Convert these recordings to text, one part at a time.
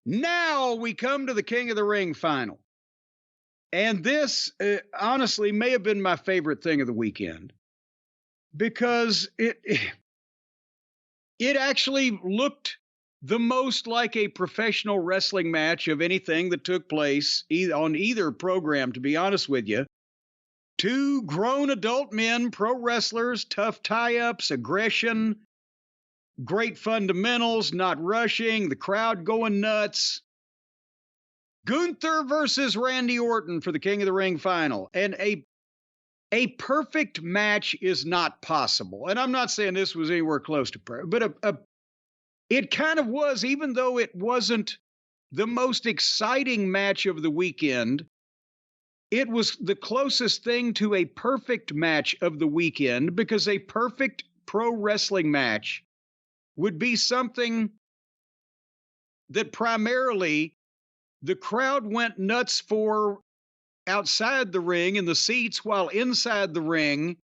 Now we come to the King of the Ring final. And this, honestly, may have been my favorite thing of the weekend because it actually looked the most like a professional wrestling match of anything that took place on either program, to be honest with you. Two grown adult men, pro wrestlers, tough tie-ups, aggression, great fundamentals, not rushing, the crowd going nuts. Gunther versus Randy Orton for the King of the Ring final. And a perfect match is not possible. And I'm not saying this was anywhere close to perfect, but it kind of was, even though it wasn't the most exciting match of the weekend. It was the closest thing to a perfect match of the weekend, because a perfect pro wrestling match would be something that primarily the crowd went nuts for outside the ring in the seats, while inside the ring,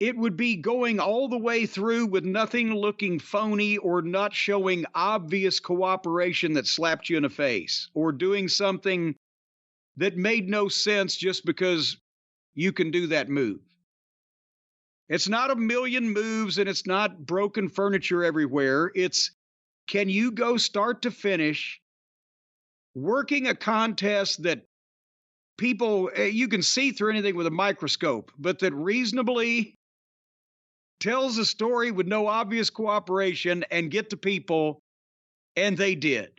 it would be going all the way through with nothing looking phony or not showing obvious cooperation that slapped you in the face or doing something that made no sense just because you can do that move. It's not a million moves and it's not broken furniture everywhere. It's, can you go start to finish working a contest that people, you can see through anything with a microscope, but that reasonably tells a story with no obvious cooperation and get to people, and they did.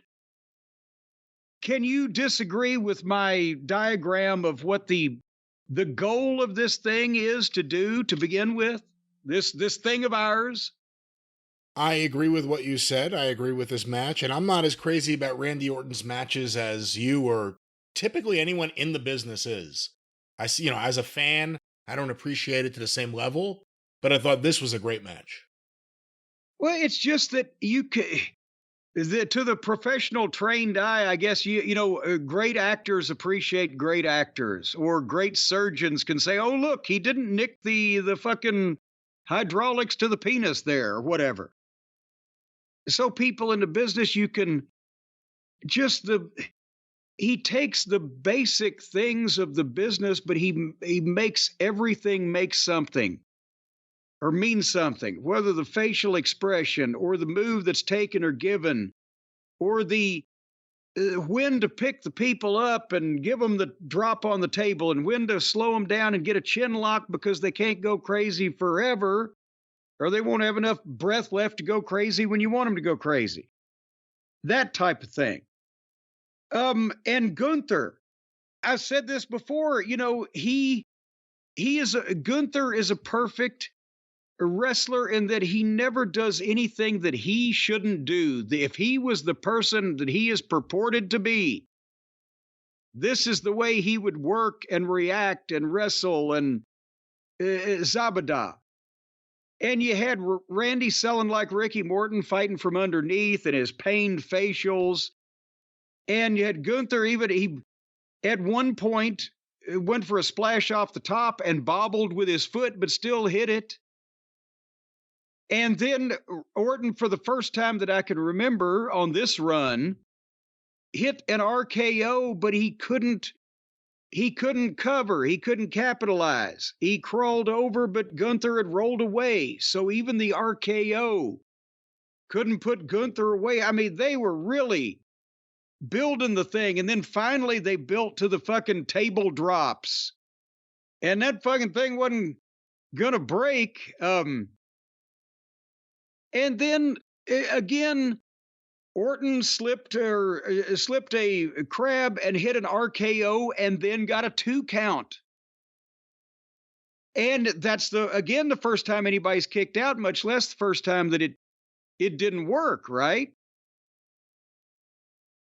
Can you disagree with my diagram of what the goal of this thing is to do to begin with? This thing of ours? I agree with what you said. I agree with this match, and I'm not as crazy about Randy Orton's matches as you or typically anyone in the business is. I see, as a fan, I don't appreciate it to the same level, but I thought this was a great match. Well, it's just that you could, to the professional trained eye, I guess great actors appreciate great actors, or great surgeons can say, "Oh, look, he didn't nick the fucking hydraulics to the penis there," or whatever. So people in the business, you can just he takes the basic things of the business, but he makes everything make something or mean something, whether the facial expression or the move that's taken or given, or the when to pick the people up and give them the drop on the table, and when to slow them down and get a chin lock because they can't go crazy forever, or they won't have enough breath left to go crazy when you want them to go crazy. That type of thing. And Gunther, I've said this before, Gunther is a perfect wrestler in that he never does anything that he shouldn't do. If he was the person that he is purported to be, this is the way he would work and react and wrestle and Zabada. And you had Randy selling like Ricky Morton, fighting from underneath and his pained facials. And you had Gunther, he at one point went for a splash off the top and bobbled with his foot, but still hit it. And then Orton, for the first time that I can remember on this run, hit an RKO, but he couldn't cover. He couldn't capitalize. He crawled over, but Gunther had rolled away. So even the RKO couldn't put Gunther away. I mean, they were really building the thing. And then finally they built to the fucking table drops. And that fucking thing wasn't going to break. And then again, Orton slipped a crab and hit an RKO and then got a 2 count. And that's the first time anybody's kicked out, much less the first time that it didn't work, right?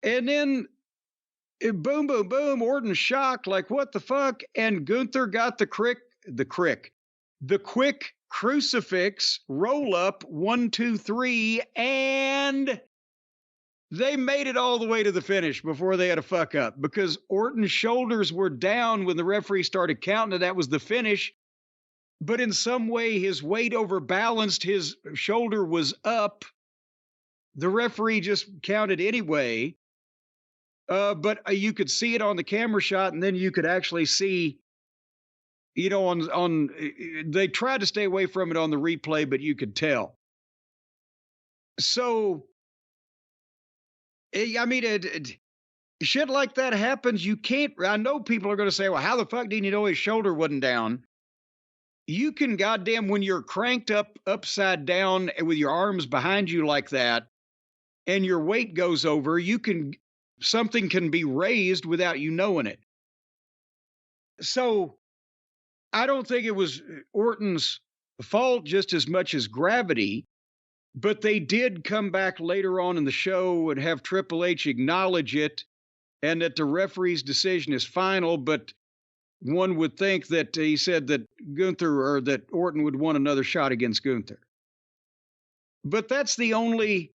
And then boom, boom, boom, Orton shocked, like, what the fuck? And Gunther got the quick crucifix roll up, 1, 2, 3, and they made it all the way to the finish before they had a fuck up, because Orton's shoulders were down when the referee started counting, and that was the finish. But in some way, his weight overbalanced. His shoulder was up. The referee just counted anyway. But you could see it on the camera shot, and then you could actually see, they tried to stay away from it on the replay, but you could tell. So, I mean, shit like that happens. You can't. I know people are going to say, "Well, how the fuck didn't you know his shoulder wasn't down?" You can goddamn when you're cranked up upside down with your arms behind you like that, and your weight goes over. Something can be raised without you knowing it. So I don't think it was Orton's fault just as much as gravity, but they did come back later on in the show and have Triple H acknowledge it and that the referee's decision is final. But one would think that he said that that Orton would want another shot against Gunther. But that's the only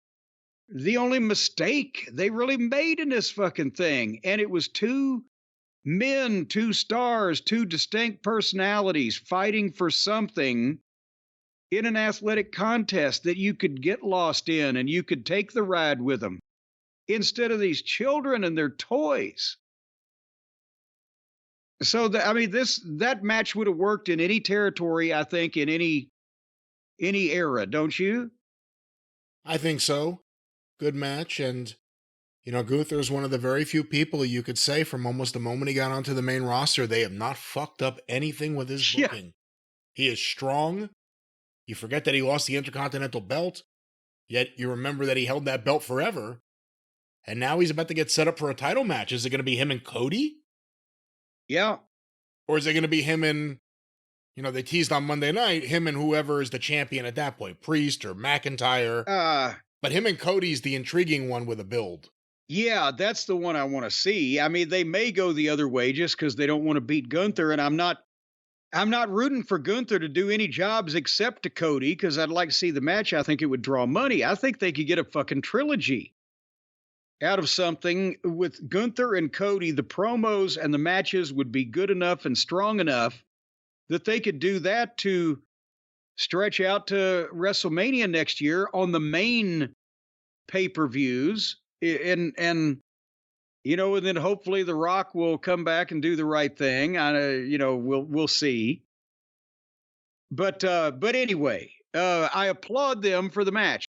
mistake they really made in this fucking thing. And it was two men, two stars, two distinct personalities fighting for something in an athletic contest that you could get lost in and you could take the ride with them instead of these children and their toys. So that match would have worked in any territory, I think, in any era, don't you? I think so. Good match. And, Gunther is one of the very few people you could say from almost the moment he got onto the main roster, they have not fucked up anything with his booking. Yeah. He is strong. You forget that he lost the Intercontinental belt, yet you remember that he held that belt forever. And now he's about to get set up for a title match. Is it going to be him and Cody? Yeah. Or is it going to be him and, they teased on Monday night, him and whoever is the champion at that point, Priest or McIntyre. But him and Cody's the intriguing one with a build. Yeah, that's the one I want to see. I mean, they may go the other way just because they don't want to beat Gunther, and I'm not rooting for Gunther to do any jobs except to Cody because I'd like to see the match. I think it would draw money. I think they could get a fucking trilogy out of something with Gunther and Cody. The promos and the matches would be good enough and strong enough that they could do that to stretch out to WrestleMania next year on the main pay-per-views. And then hopefully The Rock will come back and do the right thing. We'll see. But anyway, I applaud them for the match.